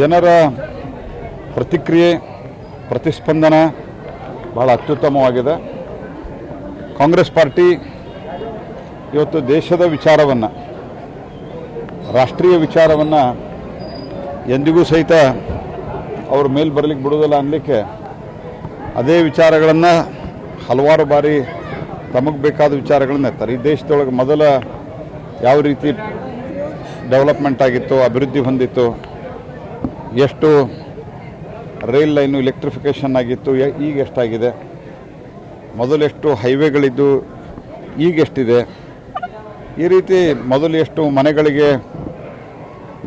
ಜನರ ಪ್ರತಿಕ್ರಿಯೆ ಪ್ರತಿಸ್ಪಂದನ ಭಾಳ ಅತ್ಯುತ್ತಮವಾಗಿದೆ. ಕಾಂಗ್ರೆಸ್ ಪಾರ್ಟಿ ಇವತ್ತು ದೇಶದ ವಿಚಾರವನ್ನು, ರಾಷ್ಟ್ರೀಯ ವಿಚಾರವನ್ನು ಎಂದಿಗೂ ಸಹಿತ ಅವ್ರ ಮೇಲೆ ಬರಲಿಕ್ಕೆ ಬಿಡೋದಿಲ್ಲ ಅನ್ನಲಿಕ್ಕೆ ಅದೇ ವಿಚಾರಗಳನ್ನು ಹಲವಾರು ಬಾರಿ ತಮಗೆ ಬೇಕಾದ ವಿಚಾರಗಳನ್ನ ಇರ್ತಾರೆ. ಈ ದೇಶದೊಳಗೆ ಮೊದಲ ಯಾವ ರೀತಿ ಡೆವಲಪ್ಮೆಂಟ್ ಆಗಿತ್ತು, ಅಭಿವೃದ್ಧಿ ಹೊಂದಿತ್ತು, ಎಷ್ಟು ರೈಲ್ ಲೈನು ಎಲೆಕ್ಟ್ರಿಫಿಕೇಷನ್ ಆಗಿತ್ತು, ಈಗ ಎಷ್ಟಾಗಿದೆ, ಮೊದಲು ಎಷ್ಟು ಹೈವೇಗಳಿದ್ದು ಈಗ ಎಷ್ಟಿದೆ, ಈ ರೀತಿ ಮೊದಲು ಎಷ್ಟು ಮನೆಗಳಿಗೆ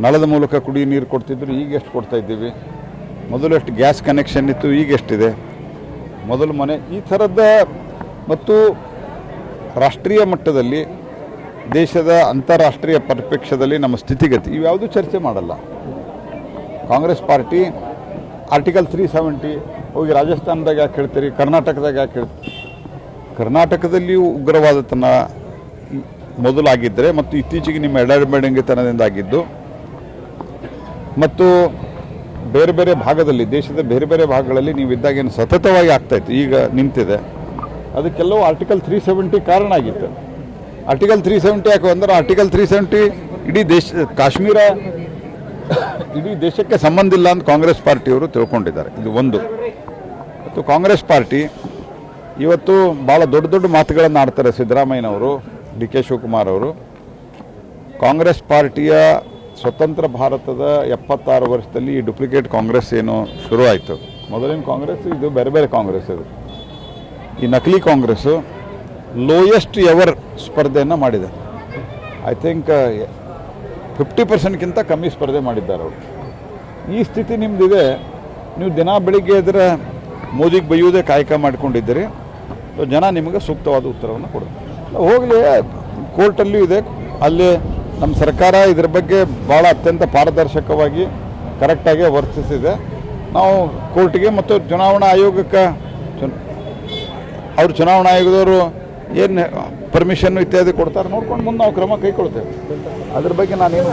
ನಳದ ಮೂಲಕ ಕುಡಿಯೋ ನೀರು ಕೊಡ್ತಿದ್ರು, ಈಗ ಎಷ್ಟು ಕೊಡ್ತಾ ಇದ್ದೀವಿ, ಮೊದಲು ಎಷ್ಟು ಗ್ಯಾಸ್ ಕನೆಕ್ಷನ್ ಇತ್ತು, ಈಗ ಎಷ್ಟಿದೆ, ಮೊದಲು ಮನೆ, ಈ ಥರದ ಮತ್ತು ರಾಷ್ಟ್ರೀಯ ಮಟ್ಟದಲ್ಲಿ ದೇಶದ ಅಂತಾರಾಷ್ಟ್ರೀಯ ಪರಿಪ್ರೇಕ್ಷ್ಯದಲ್ಲಿ ನಮ್ಮ ಸ್ಥಿತಿಗತಿ ಇವ್ಯಾವುದೂ ಚರ್ಚೆ ಮಾಡಲ್ಲ. ಕಾಂಗ್ರೆಸ್ ಪಾರ್ಟಿ ಆರ್ಟಿಕಲ್ 370 ಹೋಗಿ ರಾಜಸ್ಥಾನದಾಗ ಯಾಕೆ ಹೇಳ್ತೀರಿ, ಕರ್ನಾಟಕದಾಗ ಯಾಕೆ ಹೇಳ್ತೀರಿ? ಕರ್ನಾಟಕದಲ್ಲಿಯೂ ಉಗ್ರವಾದತನ ಮೊದಲಾಗಿದ್ದರೆ ಮತ್ತು ಇತ್ತೀಚೆಗೆ ನಿಮ್ಮ ಎಡಬೇಡಂಗಿತನದಿಂದಾಗಿದ್ದು ಮತ್ತು ಬೇರೆ ಬೇರೆ ಭಾಗದಲ್ಲಿ, ದೇಶದ ಬೇರೆ ಬೇರೆ ಭಾಗಗಳಲ್ಲಿ ನೀವಿದ್ದಾಗೇನು ಸತತವಾಗಿ ಆಗ್ತಾಯಿತ್ತು, ಈಗ ನಿಂತಿದೆ. ಅದಕ್ಕೆಲ್ಲವೂ ಆರ್ಟಿಕಲ್ 370 ಕಾರಣ ಆಗಿತ್ತು. ಆರ್ಟಿಕಲ್ 370 ಯಾಕೆ ಅಂದರೆ ಆರ್ಟಿಕಲ್ 370 ಇಡೀ ಕಾಶ್ಮೀರ ಇಡೀ ದೇಶಕ್ಕೆ ಸಂಬಂಧ ಇಲ್ಲ ಅಂತ ಕಾಂಗ್ರೆಸ್ ಪಾರ್ಟಿಯವರು ತಿಳ್ಕೊಂಡಿದ್ದಾರೆ. ಇದು ಒಂದು. ಮತ್ತು ಕಾಂಗ್ರೆಸ್ ಪಾರ್ಟಿ ಇವತ್ತು ಭಾಳ ದೊಡ್ಡ ದೊಡ್ಡ ಮಾತುಗಳನ್ನು ಆಡ್ತಾರೆ. ಸಿದ್ದರಾಮಯ್ಯನವರು, ಡಿ ಕೆ ಶಿವಕುಮಾರ್ ಅವರು. ಕಾಂಗ್ರೆಸ್ ಪಾರ್ಟಿಯ ಸ್ವತಂತ್ರ ಭಾರತದ 76 ವರ್ಷದಲ್ಲಿ ಈ ಡುಪ್ಲಿಕೇಟ್ ಕಾಂಗ್ರೆಸ್ ಏನು ಶುರು ಆಯಿತು. ಮೊದಲಿನ ಕಾಂಗ್ರೆಸ್ ಇದು ಬೇರೆ ಬೇರೆ ಕಾಂಗ್ರೆಸ್. ಇದು ಈ ನಕಲಿ ಕಾಂಗ್ರೆಸ್ಸು ಲೋಯೆಸ್ಟ್ ಎವರ್ ಸ್ಪರ್ಧೆಯನ್ನು ಮಾಡಿದೆ. ಐ ಥಿಂಕ್ 50% ಕಮ್ಮಿ ಸ್ಪರ್ಧೆ ಮಾಡಿದ್ದಾರೆ ಅವರು. ಈ ಸ್ಥಿತಿ ನಿಮ್ಮದಿದೆ. ನೀವು ದಿನ ಬೆಳಿಗ್ಗೆ ಎದ್ರೆ ಮೋದಿಗೆ ಬೈಯೋದೇ ಕಾಯಕ ಮಾಡ್ಕೊಂಡಿದ್ದೀರಿ. ಜನ ನಿಮಗೆ ಸೂಕ್ತವಾದ ಉತ್ತರವನ್ನು ಕೊಡ್ತಾರೆ. ಹೋಗಲಿ, ಕೋರ್ಟಲ್ಲೂ ಇದೆ. ಅಲ್ಲಿ ನಮ್ಮ ಸರ್ಕಾರ ಇದರ ಬಗ್ಗೆ ಭಾಳ ಅತ್ಯಂತ ಪಾರದರ್ಶಕವಾಗಿ ಕರೆಕ್ಟಾಗಿ ವರ್ತಿಸಿದೆ. ನಾವು ಕೋರ್ಟಿಗೆ ಮತ್ತು ಚುನಾವಣಾ ಆಯೋಗಕ್ಕೆ ಅವರು ಚುನಾವಣಾ ಆಯೋಗದವರು ಏನು ಪರ್ಮಿಷನ್ನು ಇತ್ಯಾದಿ ಕೊಡ್ತಾರೆ ನೋಡ್ಕೊಂಡು ಮುಂದೆ ನಾವು ಕ್ರಮ ಕೈಗೊಳ್ತೇವೆ. ಅದ್ರ ಬಗ್ಗೆ ನಾನೇನು